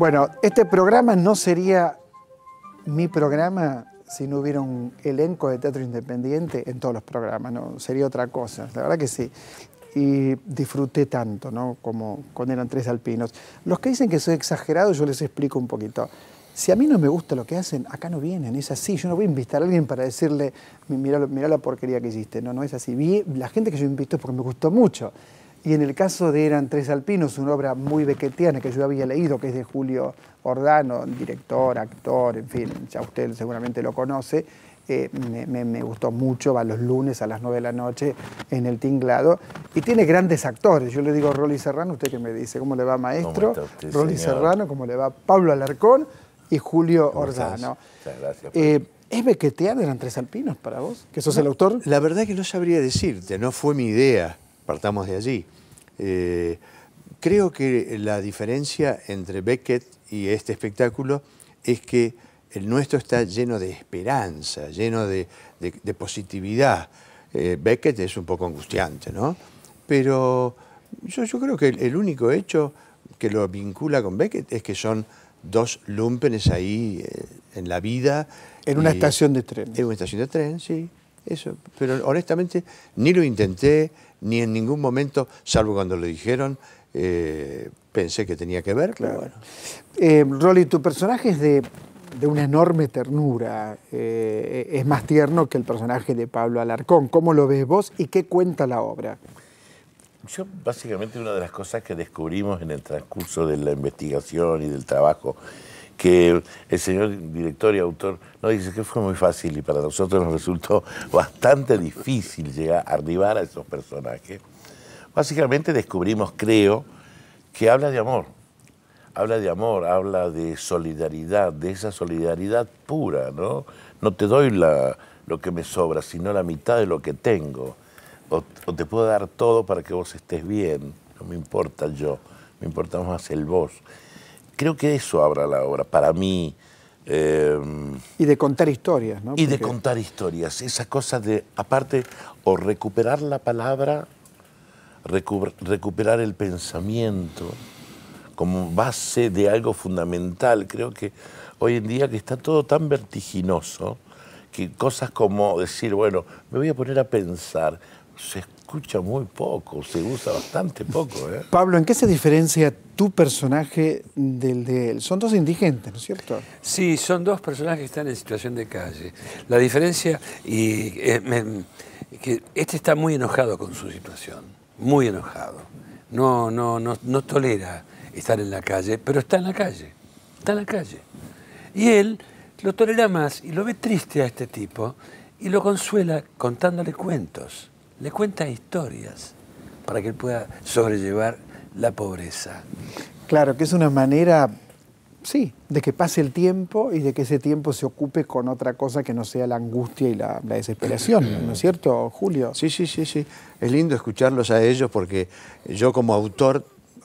Bueno, este programa no sería mi programa si no hubiera un elenco de teatro independiente en todos los programas, ¿no? Sería otra cosa, la verdad que sí. Y disfruté tanto, ¿no? Como con Eran Tres Alpinos. Los que dicen que soy exagerado, yo les explico un poquito. Si a mí no me gusta lo que hacen, acá no vienen, es así. Yo no voy a invitar a alguien para decirle, mirá la porquería que hiciste. No, no es así. La gente que yo invito es porque me gustó mucho. Y en el caso de Eran Tres Alpinos, una obra muy beckettiana que yo había leído, que es de Julio Ordano, director, actor, en fin, ya usted seguramente lo conoce, me gustó mucho, va los lunes a las 9 de la noche en El Tinglado, y tiene grandes actores. Yo le digo Rolly Serrano, usted que me dice, ¿cómo le va, maestro? ¿Cómo está usted, Rolly Serrano, ¿cómo le va? Pablo Alarcón y Julio Ordano. Muchas gracias. ¿Es beckettiano Eran Tres Alpinos para vos? ¿Que sos el autor? La verdad que no sabría decirte, no fue mi idea, partamos de allí. Creo que la diferencia entre Beckett y este espectáculo es que el nuestro está lleno de esperanza, lleno de positividad. Beckett es un poco angustiante, ¿no? Pero yo creo que el único hecho que lo vincula con Beckett es que son dos lumpenes ahí en la vida. En una estación de tren. En una estación de tren, sí. Eso. Pero honestamente ni lo intenté, ni en ningún momento, salvo cuando lo dijeron, pensé que tenía que ver. Claro. Bueno. Rolly, tu personaje es de una enorme ternura. Es más tierno que el personaje de Pablo Alarcón. ¿Cómo lo ves vos y qué cuenta la obra? Yo, básicamente, una de las cosas que descubrimos en el transcurso de la investigación y del trabajo, que el señor director y autor nos dice que fue muy fácil y para nosotros nos resultó bastante difícil llegar a arribar a esos personajes. Básicamente descubrimos, creo, que habla de amor, habla de solidaridad, de esa solidaridad pura, ¿no? No te doy lo que me sobra, sino la mitad de lo que tengo. O te puedo dar todo para que vos estés bien, no me importa yo, me importa más el vos. Creo que eso habla la obra, para mí. Y de contar historias, ¿no? Y de contar historias, esa cosa de, aparte, o recuperar la palabra, recuperar el pensamiento como base de algo fundamental. Creo que hoy en día que está todo tan vertiginoso, que cosas como decir, bueno, me voy a poner a pensar, se escucha muy poco, se usa bastante poco. Pablo, ¿en qué se diferencia tu personaje del de él? Son dos indigentes, ¿no es cierto? Sí, son dos personajes que están en situación de calle. La diferencia, que este está muy enojado con su situación, muy enojado. No tolera estar en la calle, pero está en la calle, Y él lo tolera más y lo ve triste a este tipo y lo consuela contándole cuentos. Le cuenta historias para que él pueda sobrellevar la pobreza. Claro, que es una manera, sí, de que pase el tiempo y de que ese tiempo se ocupe con otra cosa que no sea la angustia y la desesperación, ¿no es cierto, Julio? Sí. Es lindo escucharlos a ellos porque yo como autor,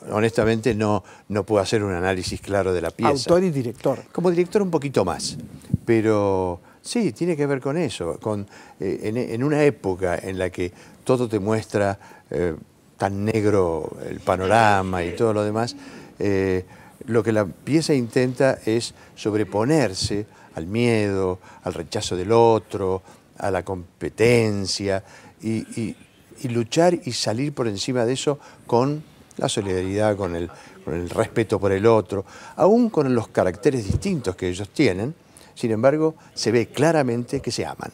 honestamente, no puedo hacer un análisis claro de la pieza. Autor y director. Como director un poquito más, pero sí, tiene que ver con eso, en una época en la que todo te muestra tan negro el panorama y todo lo demás, lo que la pieza intenta es sobreponerse al miedo, al rechazo del otro, a la competencia y luchar y salir por encima de eso con la solidaridad, con el respeto por el otro, aún con los caracteres distintos que ellos tienen. Sin embargo, se ve claramente que se aman.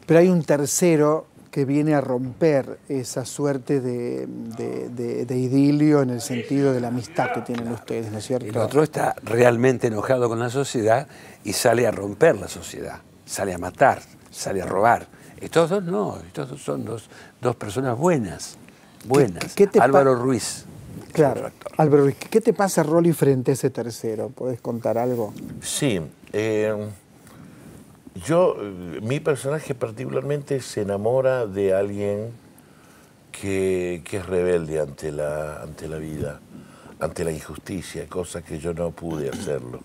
Pero hay un tercero que viene a romper esa suerte de idilio en el sentido de la amistad que tienen ustedes, ¿no es cierto? El otro está realmente enojado con la sociedad y sale a romper la sociedad, sale a matar, sale a robar. Estos dos no, estos dos son dos personas buenas. Álvaro Ruiz. Claro, Álvaro Ruiz. ¿Qué te pasa, Rolly, frente a ese tercero? ¿Podés contar algo? Sí. Mi personaje particularmente se enamora de alguien que es rebelde ante la vida, ante la injusticia, cosa que yo no pude hacerlo.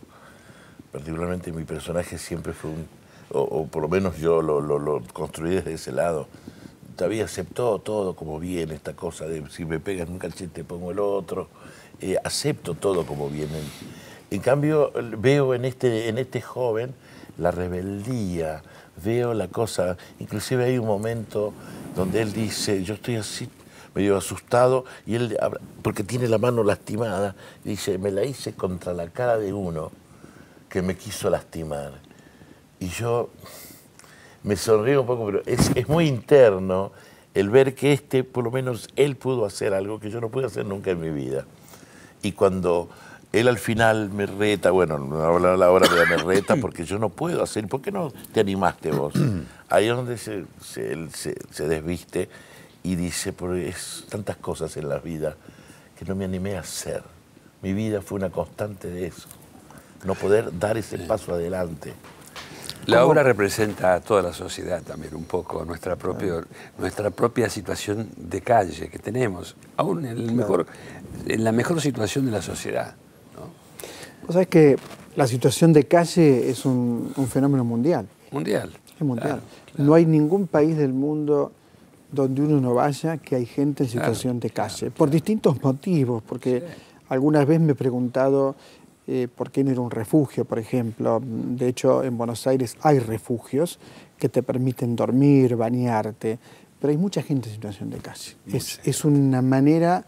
Particularmente mi personaje siempre fue o por lo menos yo lo construí desde ese lado. Todavía aceptó todo como viene, esta cosa de si me pegan un cachete pongo el otro, acepto todo como viene. En cambio, veo en este joven la rebeldía, veo la cosa, inclusive hay un momento donde él dice, yo estoy así, medio asustado, y él, porque tiene la mano lastimada, dice, me la hice contra la cara de uno que me quiso lastimar. Y yo me sonrío un poco, pero es muy interno el ver que por lo menos él pudo hacer algo que yo no pude hacer nunca en mi vida. Y cuando él al final me reta, bueno, no habla a la hora, pero me reta porque yo no puedo hacer, ¿por qué no te animaste vos? Ahí es donde él se desviste y dice, porque es tantas cosas en la vida que no me animé a hacer. Mi vida fue una constante de eso, no poder dar ese paso adelante. La obra representa a toda la sociedad también, un poco, nuestra propia situación de calle que tenemos, aún en la mejor situación de la sociedad, ¿no? Vos sabés que la situación de calle es un fenómeno mundial. Mundial. Es mundial. Claro. No hay ningún país del mundo donde uno no vaya que hay gente en situación de calle, por distintos motivos, porque algunas veces me he preguntado por qué no era un refugio, por ejemplo. De hecho, en Buenos Aires hay refugios que te permiten dormir, bañarte, pero hay mucha gente en situación de calle. Es una manera,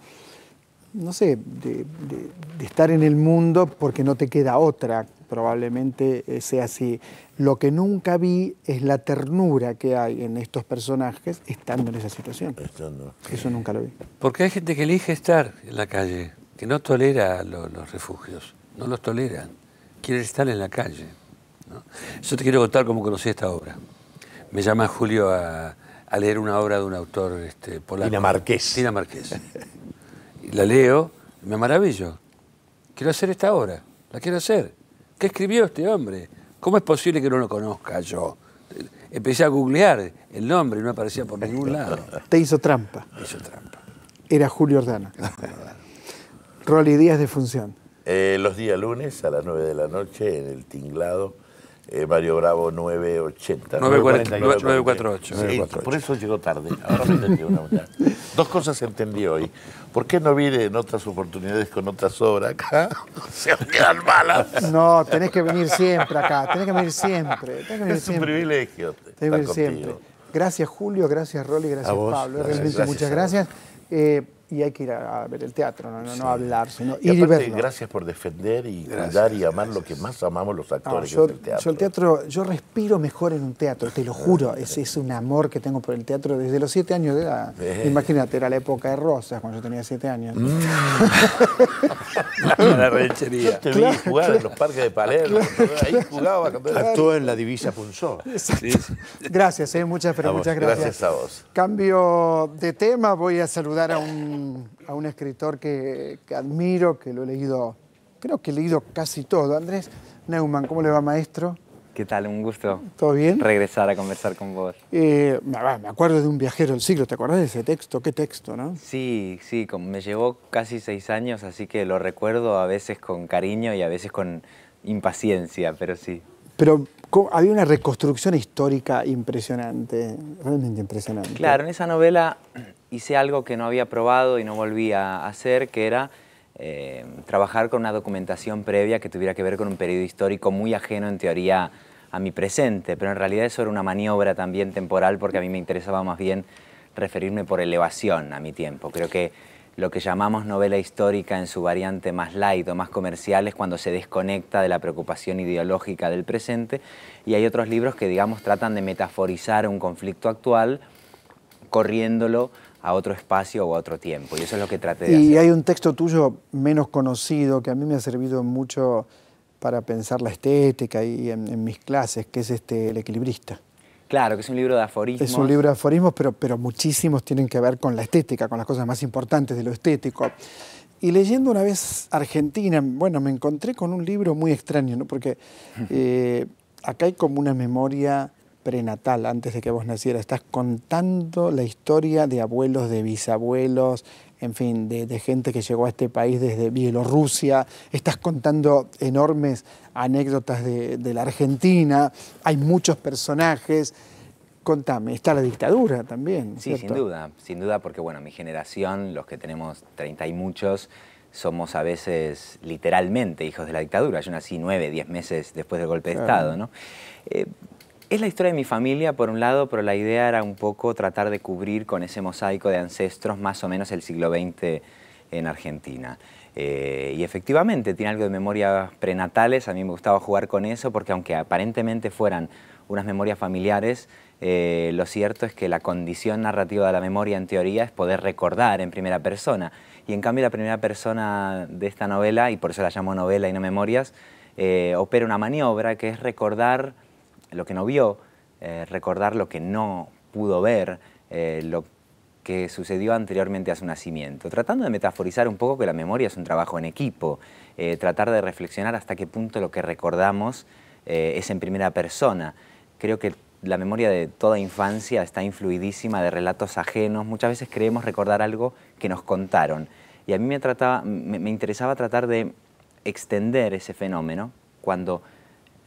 no sé, de estar en el mundo porque no te queda otra. Probablemente sea así. Lo que nunca vi es la ternura que hay en estos personajes estando en esa situación. Eso nunca lo vi. Porque hay gente que elige estar en la calle, que no tolera los refugios, no los toleran, quiere estar en la calle, ¿no? Yo te quiero contar cómo conocí esta obra. Me llama Julio a leer una obra de un autor polaco. Tina Marqués. Y la leo, y me maravillo. Quiero hacer esta obra, la quiero hacer. ¿Qué escribió este hombre? ¿Cómo es posible que no lo conozca yo? Empecé a googlear el nombre y no aparecía por ningún lado. Te hizo trampa. Me hizo trampa. Era Julio Ordana. Rolly, días de función. Los días lunes a las 9 de la noche en el Tinglado, Mario Bravo 980. 948. Sí, por eso llegó tarde. Ahora me entendí una muchacha. Dos cosas entendí hoy. ¿Por qué no vine en otras oportunidades con otras obras acá? Se me quedan malas. No, tenés que venir siempre acá. Tenés que venir siempre. Es un privilegio. Tenés que venir siempre. Gracias, Julio. Gracias, Rolly. Gracias, Pablo. Realmente muchas gracias. Y hay que ir a ver el teatro, no hablar, sino ir y verlo. Gracias por defender y cuidar y amar lo que más amamos los actores, que es el teatro. Yo el teatro, yo respiro mejor en un teatro, te lo juro. Es un amor que tengo por el teatro desde los 7 años de edad. Imagínate, era la época de Rosas, cuando yo tenía 7 años. La ranchería. Yo te vi jugar en los parques de Palermo. Ahí jugaba. Actuó en la divisa Punzó. Sí. Gracias, muchas gracias. Gracias a vos. Cambio de tema, voy a saludar a un escritor que admiro, que lo he leído, creo que he leído casi todo. Andrés Neumann, ¿cómo le va, maestro? ¿Qué tal? Un gusto. ¿Todo bien? Regresar a conversar con vos. Me acuerdo de Un viajero del siglo, ¿te acordás de ese texto? ¿Qué texto, no? Sí, me llevó casi 6 años, así que lo recuerdo a veces con cariño y a veces con impaciencia, pero sí. Pero había una reconstrucción histórica impresionante, realmente impresionante. Claro, en esa novela hice algo que no había probado y no volví a hacer, que era trabajar con una documentación previa que tuviera que ver con un periodo histórico muy ajeno en teoría a mi presente, pero en realidad eso era una maniobra también temporal porque a mí me interesaba más bien referirme por elevación a mi tiempo. Creo que lo que llamamos novela histórica en su variante más light o más comercial es cuando se desconecta de la preocupación ideológica del presente, y hay otros libros que, digamos, tratan de metaforizar un conflicto actual corriéndolo a otro espacio o a otro tiempo, y eso es lo que traté de hacer. Y hay un texto tuyo menos conocido que a mí me ha servido mucho para pensar la estética y en mis clases, que es El equilibrista. Claro, que es un libro de aforismos. Es un libro de aforismos, pero muchísimos tienen que ver con la estética, con las cosas más importantes de lo estético. Y leyendo una vez Argentina, bueno, me encontré con un libro muy extraño, ¿no? Porque acá hay como una memoria prenatal, antes de que vos nacieras. Estás contando la historia de abuelos, de bisabuelos, en fin, de gente que llegó a este país desde Bielorrusia. Estás contando enormes anécdotas de la Argentina. Hay muchos personajes. Contame, está la dictadura también, Sí, ¿cierto? sin duda, porque bueno, mi generación, los que tenemos 30 y muchos, somos a veces literalmente hijos de la dictadura. Yo nací 9, 10 meses después del golpe de Estado, ¿no? Es la historia de mi familia, por un lado, pero la idea era un poco tratar de cubrir con ese mosaico de ancestros más o menos el siglo XX en Argentina. Y efectivamente tiene algo de memorias prenatales. A mí me gustaba jugar con eso porque aunque aparentemente fueran unas memorias familiares, lo cierto es que la condición narrativa de la memoria en teoría es poder recordar en primera persona. Y en cambio la primera persona de esta novela, y por eso la llamo novela y no memorias, opera una maniobra que es recordar lo que no vio, recordar lo que no pudo ver, lo que sucedió anteriormente a su nacimiento, tratando de metaforizar un poco que la memoria es un trabajo en equipo, tratar de reflexionar hasta qué punto lo que recordamos es en primera persona. Creo que la memoria de toda infancia está influidísima de relatos ajenos. Muchas veces creemos recordar algo que nos contaron. Y a mí me interesaba tratar de extender ese fenómeno cuando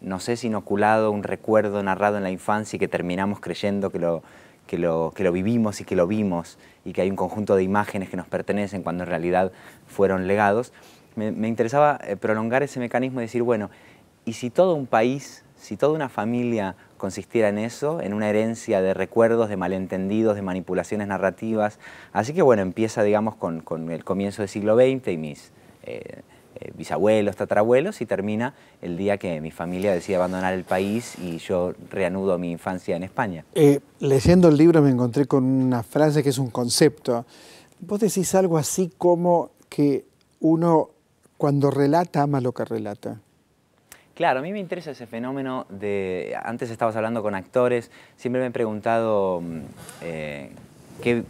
nos es inoculado un recuerdo narrado en la infancia y que terminamos creyendo que lo vivimos y que lo vimos y que hay un conjunto de imágenes que nos pertenecen cuando en realidad fueron legados. Me interesaba prolongar ese mecanismo y decir, bueno, ¿y si todo un país, si toda una familia consistiera en eso, en una herencia de recuerdos, de malentendidos, de manipulaciones narrativas? Así que bueno, empieza digamos con el comienzo del siglo XX y mis bisabuelos, tatarabuelos, y termina el día que mi familia decide abandonar el país y yo reanudo mi infancia en España. Leyendo el libro me encontré con una frase que es un concepto. Vos decís algo así como que uno cuando relata ama lo que relata. Claro, a mí me interesa ese fenómeno de... Antes estabas hablando con actores, siempre me he preguntado qué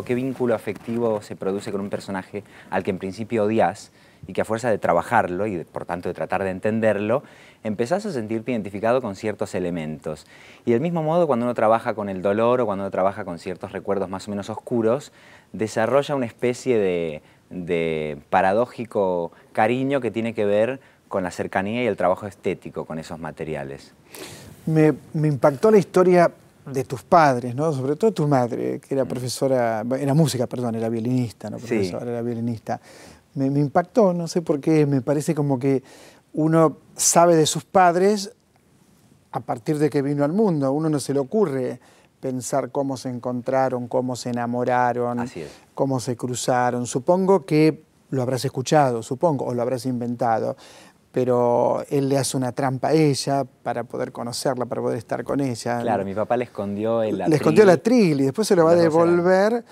vínculo afectivo se produce con un personaje al que en principio odias y que a fuerza de trabajarlo y por tanto de tratar de entenderlo, empezás a sentirte identificado con ciertos elementos. Y del mismo modo, cuando uno trabaja con el dolor o cuando uno trabaja con ciertos recuerdos más o menos oscuros, desarrolla una especie de paradójico cariño que tiene que ver con la cercanía y el trabajo estético con esos materiales. Me impactó la historia de tus padres, ¿no? Sobre todo tu madre, que era profesora, era música, perdón, era violinista, no profesora, sí. Era violinista. Me impactó, no sé por qué, me parece como que uno sabe de sus padres a partir de que vino al mundo. A uno no se le ocurre pensar cómo se encontraron, cómo se enamoraron, cómo se cruzaron. Supongo que lo habrás escuchado, supongo, o lo habrás inventado, pero él le hace una trampa a ella para poder conocerla, para poder estar con ella. Claro, mi papá le escondió el atril. Le escondió el atril y después se lo va a devolver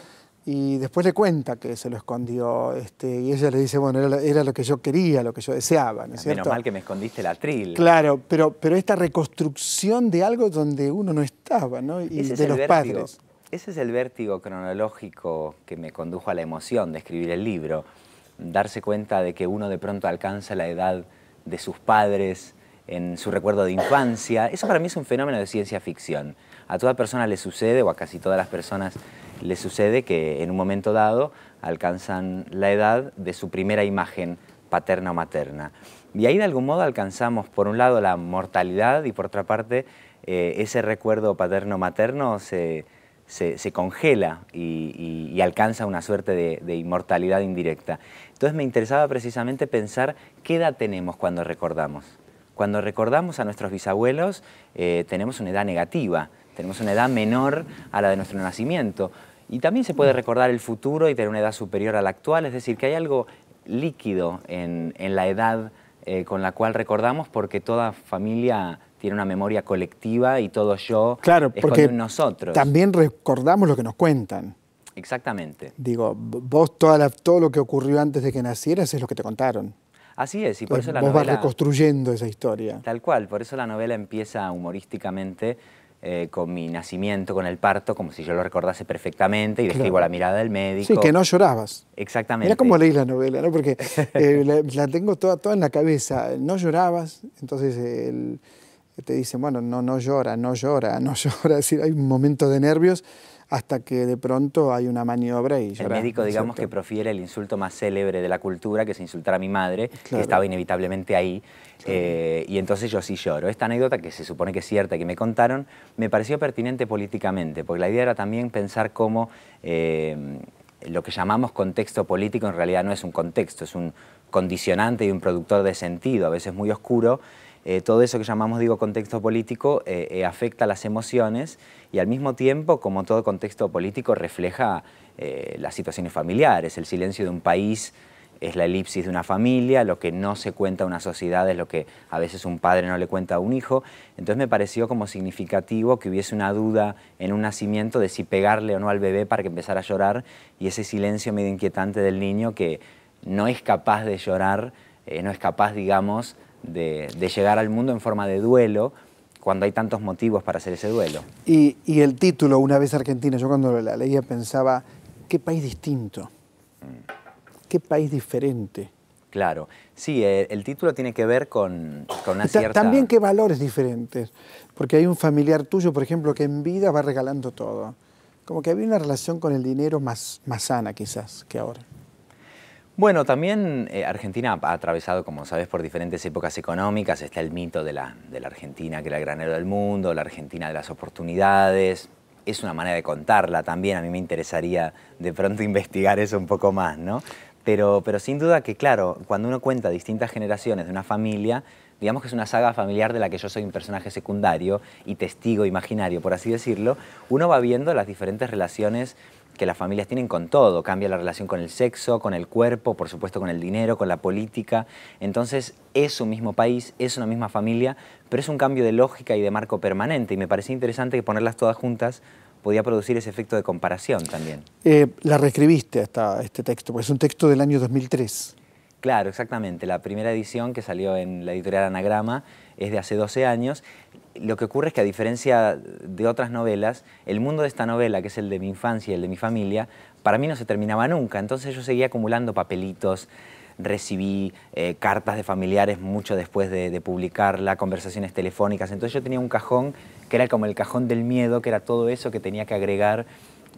y después le cuenta que se lo escondió y ella le dice, bueno, era lo que yo quería, lo que yo deseaba, ¿no es cierto? Menos mal que me escondiste el atril. Claro, pero esta reconstrucción de algo donde uno no estaba, ¿no? Y de los padres. Ese es el vértigo cronológico que me condujo a la emoción de escribir el libro. Darse cuenta de que uno de pronto alcanza la edad de sus padres en su recuerdo de infancia. Eso para mí es un fenómeno de ciencia ficción. A toda persona le sucede, o a casi todas las personas le sucede, que en un momento dado alcanzan la edad de su primera imagen paterna o materna. Y ahí de algún modo alcanzamos, por un lado, la mortalidad y por otra parte, ese recuerdo paterno-materno se congela y alcanza una suerte de inmortalidad indirecta. Entonces me interesaba precisamente pensar qué edad tenemos cuando recordamos. Cuando recordamos a nuestros bisabuelos tenemos una edad negativa, tenemos una edad menor a la de nuestro nacimiento. Y también se puede recordar el futuro y tener una edad superior a la actual, es decir, que hay algo líquido en la edad con la cual recordamos, porque toda familia tiene una memoria colectiva y todo yo claro, es con nosotros. También recordamos lo que nos cuentan. Exactamente. Digo, vos todo lo que ocurrió antes de que nacieras es lo que te contaron. Así es, y por eso la novela... Vos vas reconstruyendo esa historia. Tal cual, por eso la novela empieza humorísticamente con mi nacimiento, con el parto, como si yo lo recordase perfectamente y describo la mirada del médico. Sí, que no llorabas. Exactamente. Mirá cómo leí la novela, ¿no? Porque la tengo toda en la cabeza. No llorabas, entonces te dicen, bueno, no llora. Es decir, hay un momento de nervios hasta que de pronto hay una maniobra y llora. El médico, digamos, que profiere el insulto más célebre de la cultura, que es insultar a mi madre, que estaba inevitablemente ahí, y entonces yo sí lloro. Esta anécdota, que se supone que es cierta, que me contaron, me pareció pertinente políticamente, porque la idea era también pensar cómo lo que llamamos contexto político en realidad no es un contexto, es un condicionante y un productor de sentido, a veces muy oscuro. Todo eso que llamamos, digo, contexto político afecta las emociones y al mismo tiempo, como todo contexto político, refleja las situaciones familiares. El silencio de un país es la elipsis de una familia, lo que no se cuenta a una sociedad es lo que a veces un padre no le cuenta a un hijo. Entonces me pareció como significativo que hubiese una duda en un nacimiento de si pegarle o no al bebé para que empezara a llorar, y ese silencio medio inquietante del niño que no es capaz de llorar, no es capaz, digamos, de llegar al mundo en forma de duelo, cuando hay tantos motivos para hacer ese duelo. Y el título, Una vez Argentina, yo cuando la leía pensaba, qué país distinto, qué país diferente. Claro, sí, el título tiene que ver con una cierta... También qué valores diferentes, porque hay un familiar tuyo, por ejemplo, que en vida va regalando todo. Como que había una relación con el dinero más sana quizás que ahora. Bueno, también Argentina ha atravesado, como sabes, por diferentes épocas económicas. Está el mito de la Argentina que era el granero del mundo, la Argentina de las oportunidades. Es una manera de contarla también. A mí me interesaría de pronto investigar eso un poco más, ¿no? Pero sin duda que, claro, cuando uno cuenta distintas generaciones de una familia, digamos que es una saga familiar de la que yo soy un personaje secundario y testigo imaginario, por así decirlo, uno va viendo las diferentes relaciones que las familias tienen con todo. Cambia la relación con el sexo, con el cuerpo, por supuesto con el dinero, con la política. Entonces es un mismo país, es una misma familia, pero es un cambio de lógica y de marco permanente. Y me parecía interesante que ponerlas todas juntas podía producir ese efecto de comparación también. La reescribiste este texto, porque es un texto del año 2003. Claro, exactamente. La primera edición que salió en la editorial Anagrama es de hace 12 años. Lo que ocurre es que, a diferencia de otras novelas, el mundo de esta novela, que es el de mi infancia y el de mi familia, para mí no se terminaba nunca. Entonces yo seguía acumulando papelitos, recibí cartas de familiares mucho después de publicarla, conversaciones telefónicas. Entonces yo tenía un cajón que era como el cajón del miedo, que era todo eso que tenía que agregar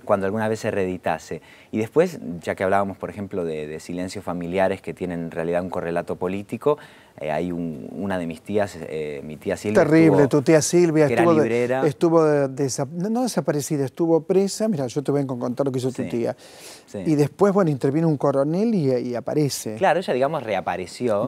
cuando alguna vez se reeditase. Y después, ya que hablábamos, por ejemplo, de silencios familiares que tienen en realidad un correlato político, hay una de mis tías, mi tía Silvia. Terrible, tu tía Silvia que estuvo no desaparecida, estuvo presa. Mira, yo te vengo a contar lo que hizo tu tía. Sí. Y después, bueno, interviene un coronel y aparece. Claro, ella, digamos, reapareció.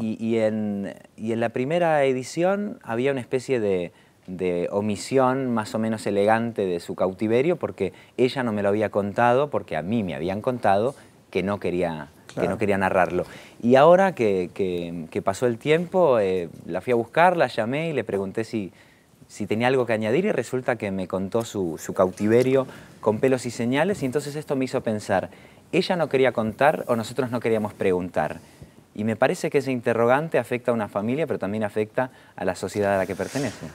Y en la primera edición había una especie de omisión más o menos elegante de su cautiverio, porque ella no me lo había contado, porque a mí me habían contado que no quería, claro, que no quería narrarlo. Y ahora que pasó el tiempo, la fui a buscar, la llamé y le pregunté si tenía algo que añadir, y resulta que me contó su cautiverio con pelos y señales, y entonces esto me hizo pensar, ¿ella no quería contar o nosotros no queríamos preguntar? Y me parece que ese interrogante afecta a una familia, pero también afecta a la sociedad a la que pertenece.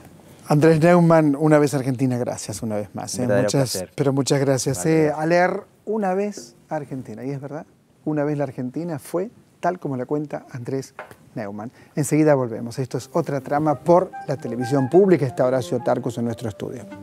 Andrés Neumann, Una vez Argentina, gracias una vez más. Muchas gracias. A leer Una vez Argentina, y es verdad, una vez la Argentina fue tal como la cuenta Andrés Neumann. Enseguida volvemos. Esto es Otra Trama por la televisión pública. Está Horacio Tarcus en nuestro estudio.